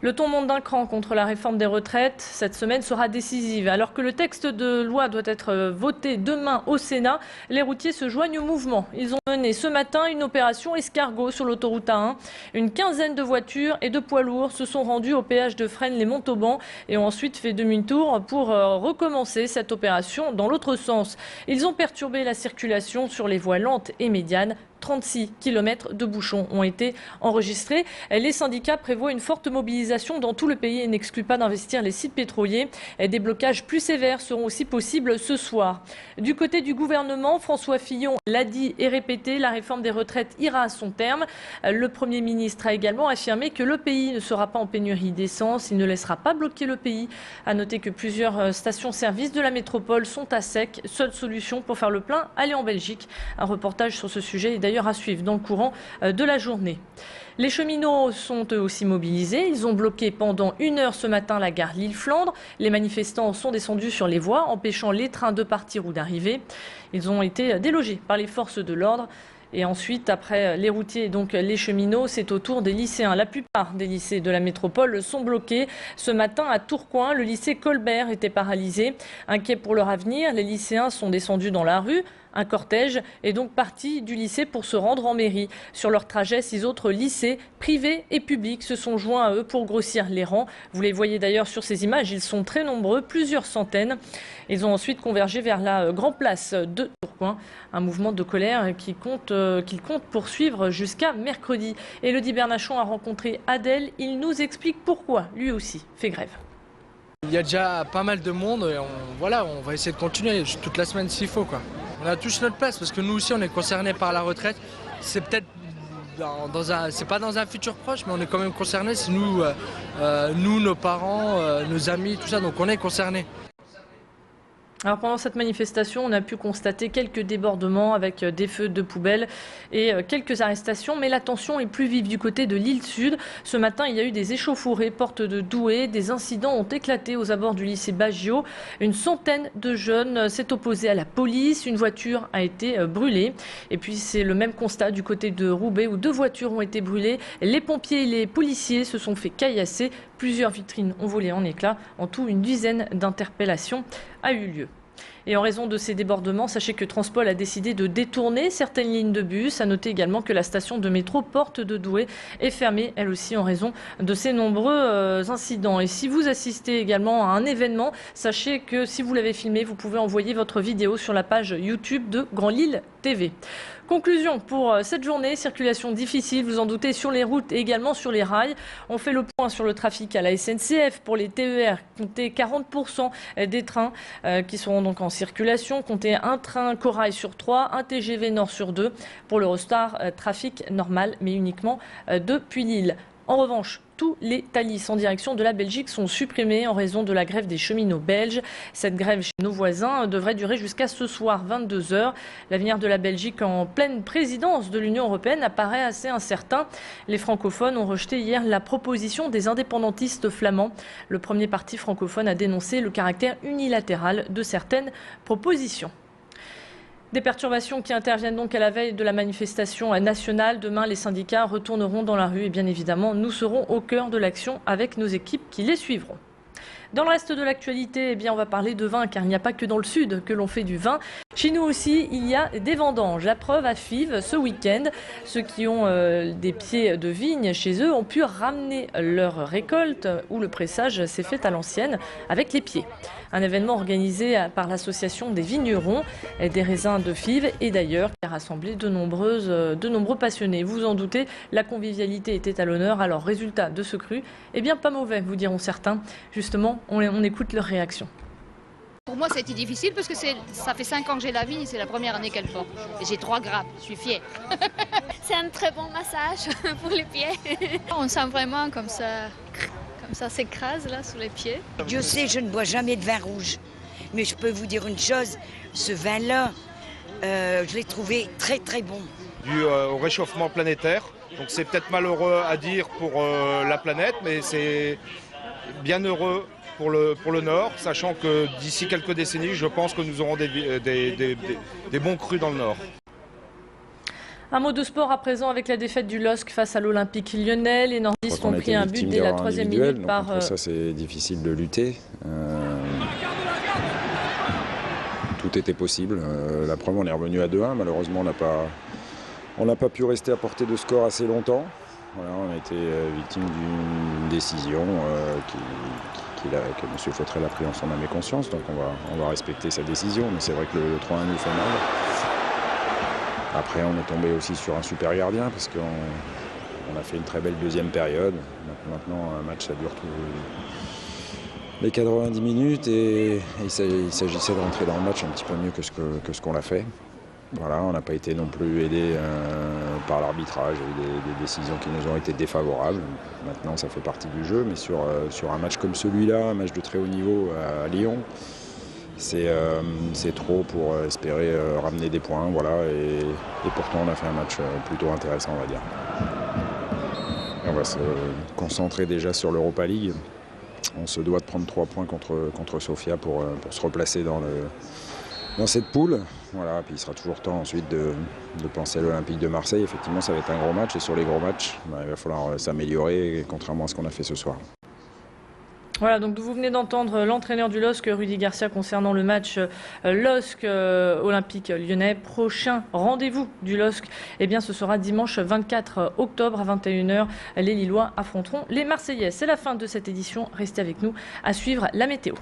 Le ton monte d'un cran contre la réforme des retraites. Cette semaine sera décisive. Alors que le texte de loi doit être voté demain au Sénat, les routiers se joignent au mouvement. Ils ont mené ce matin une opération escargot sur l'autoroute A1. Une quinzaine de voitures et de poids lourds se sont rendus au péage de Fresnes-les-Montauban et ont ensuite fait demi-tour pour recommencer cette opération dans l'autre sens. Ils ont perturbé la circulation sur les voies lentes et médianes. 36 km de bouchons ont été enregistrés. Les syndicats prévoient une forte mobilisation dans tout le pays et n'excluent pas d'investir les sites pétroliers. Des blocages plus sévères seront aussi possibles ce soir. Du côté du gouvernement, François Fillon l'a dit et répété, la réforme des retraites ira à son terme. Le Premier ministre a également affirmé que le pays ne sera pas en pénurie d'essence. Il ne laissera pas bloquer le pays. À noter que plusieurs stations-service de la métropole sont à sec. Seule solution pour faire le plein, aller en Belgique. Un reportage sur ce sujet est d'ailleurs à suivre dans le courant de la journée. Les cheminots sont eux aussi mobilisés. Ils ont bloqué pendant 1 heure ce matin la gare Lille-Flandre. Les manifestants sont descendus sur les voies, empêchant les trains de partir ou d'arriver. Ils ont été délogés par les forces de l'ordre. Et ensuite, après les routiers et donc les cheminots, c'est au tour des lycéens. La plupart des lycées de la métropole sont bloqués. Ce matin, à Tourcoing, le lycée Colbert était paralysé. Inquiets pour leur avenir, les lycéens sont descendus dans la rue. Un cortège est donc parti du lycée pour se rendre en mairie. Sur leur trajet, 6 autres lycées, privés et publics, se sont joints à eux pour grossir les rangs. Vous les voyez d'ailleurs sur ces images, ils sont très nombreux, plusieurs centaines. Ils ont ensuite convergé vers la Grand Place de Tourcoing, un mouvement de colère qu'ils comptent poursuivre jusqu'à mercredi. Élodie Bernachon a rencontré Adèle, il nous explique pourquoi lui aussi fait grève. Il y a déjà pas mal de monde et on va essayer de continuer toute la semaine s'il faut, quoi. On a tous notre place parce que nous aussi on est concernés par la retraite. C'est peut-être c'est pas dans un futur proche, mais on est quand même concernés. C'est nous, nos parents, nos amis, tout ça, donc on est concernés. Alors pendant cette manifestation, on a pu constater quelques débordements avec des feux de poubelle et quelques arrestations. Mais la tension est plus vive du côté de l'île Sud. Ce matin, il y a eu des échauffourées porte de Douai. Des incidents ont éclaté aux abords du lycée Baggio. Une centaine de jeunes s'est opposée à la police. Une voiture a été brûlée. Et puis c'est le même constat du côté de Roubaix où 2 voitures ont été brûlées. Les pompiers et les policiers se sont fait caillasser. Plusieurs vitrines ont volé en éclats. En tout, une dizaine d'interpellations a eu lieu. Et en raison de ces débordements, sachez que Transpol a décidé de détourner certaines lignes de bus. À noter également que la station de métro Porte de Douai est fermée, elle aussi, en raison de ces nombreux incidents. Et si vous assistez également à un événement, sachez que si vous l'avez filmé, vous pouvez envoyer votre vidéo sur la page YouTube de Grand Lille TV. Conclusion pour cette journée, circulation difficile, vous en doutez, sur les routes et également sur les rails. On fait le point sur le trafic à la SNCF. Pour les TER, comptez 40% des trains qui seront donc en circulation. Comptez un train Corail sur 3, un TGV Nord sur 2. Pour l'Eurostar, trafic normal, mais uniquement depuis Lille. En revanche, tous les Thalys en direction de la Belgique sont supprimés en raison de la grève des cheminots belges. Cette grève chez nos voisins devrait durer jusqu'à ce soir 22 h. L'avenir de la Belgique en pleine présidence de l'Union européenne apparaît assez incertain. Les francophones ont rejeté hier la proposition des indépendantistes flamands. Le premier parti francophone a dénoncé le caractère unilatéral de certaines propositions. Des perturbations qui interviennent donc à la veille de la manifestation nationale. Demain, les syndicats retourneront dans la rue et bien évidemment, nous serons au cœur de l'action avec nos équipes qui les suivront. Dans le reste de l'actualité, on va parler de vin car il n'y a pas que dans le sud que l'on fait du vin. Chez nous aussi, il y a des vendanges. La preuve à Fives ce week-end. Ceux qui ont des pieds de vigne chez eux ont pu ramener leur récolte où le pressage s'est fait à l'ancienne avec les pieds. Un événement organisé par l'association des vignerons des raisins de Fives et d'ailleurs qui a rassemblé de nombreux passionnés. Vous en doutez, la convivialité était à l'honneur. Alors résultat de ce cru, pas mauvais, vous diront certains. Justement, on écoute leurs réactions. Pour moi, ça a été difficile parce que ça fait 5 ans que j'ai la vigne et c'est la première année qu'elle porte. Et j'ai 3 grappes, je suis fière. C'est un très bon massage pour les pieds. On sent vraiment comme ça s'écrase là sous les pieds. Dieu sait, je ne bois jamais de vin rouge. Mais je peux vous dire une chose, ce vin-là, je l'ai trouvé très très bon. Dû au réchauffement planétaire. Donc c'est peut-être malheureux à dire pour la planète, mais c'est bien heureux pour le Nord, sachant que d'ici quelques décennies, je pense que nous aurons des bons crus dans le Nord. Un mot de sport à présent avec la défaite du LOSC face à l'Olympique Lyonnais. Les nordistes ont pris un but dès la 3e minute par... Contre ça, c'est difficile de lutter. Tout était possible. La preuve, on est revenu à 2-1. Malheureusement, on n'a pas pu rester à portée de score assez longtemps. Voilà, on a été victime d'une décision que M. Fautrel a pris en son âme et conscience. Donc on va respecter sa décision. Mais c'est vrai que le 3-1 nous fait mal. Après, on est tombé aussi sur un super gardien parce qu'on a fait une très belle deuxième période. Donc maintenant, un match, ça dure les 90 minutes et il s'agissait de rentrer dans le match un petit peu mieux que ce qu'on l'a fait. Voilà, on n'a pas été non plus aidé par l'arbitrage. Il y a eu des décisions qui nous ont été défavorables. Maintenant, ça fait partie du jeu, mais sur un match comme celui-là, un match de très haut niveau à Lyon, c'est trop pour espérer ramener des points. Voilà, et pourtant, on a fait un match plutôt intéressant, on va dire. Et on va se concentrer déjà sur l'Europa League. On se doit de prendre 3 points contre Sofia pour se replacer dans cette poule. Voilà, puis il sera toujours temps ensuite de penser à l'Olympique de Marseille. Effectivement, ça va être un gros match et sur les gros matchs, il va falloir s'améliorer, contrairement à ce qu'on a fait ce soir. Voilà, donc vous venez d'entendre l'entraîneur du LOSC, Rudy Garcia, concernant le match LOSC Olympique Lyonnais. Prochain rendez-vous du LOSC, eh bien, ce sera dimanche 24 octobre à 21h. Les Lillois affronteront les Marseillais. C'est la fin de cette édition. Restez avec nous à suivre la météo.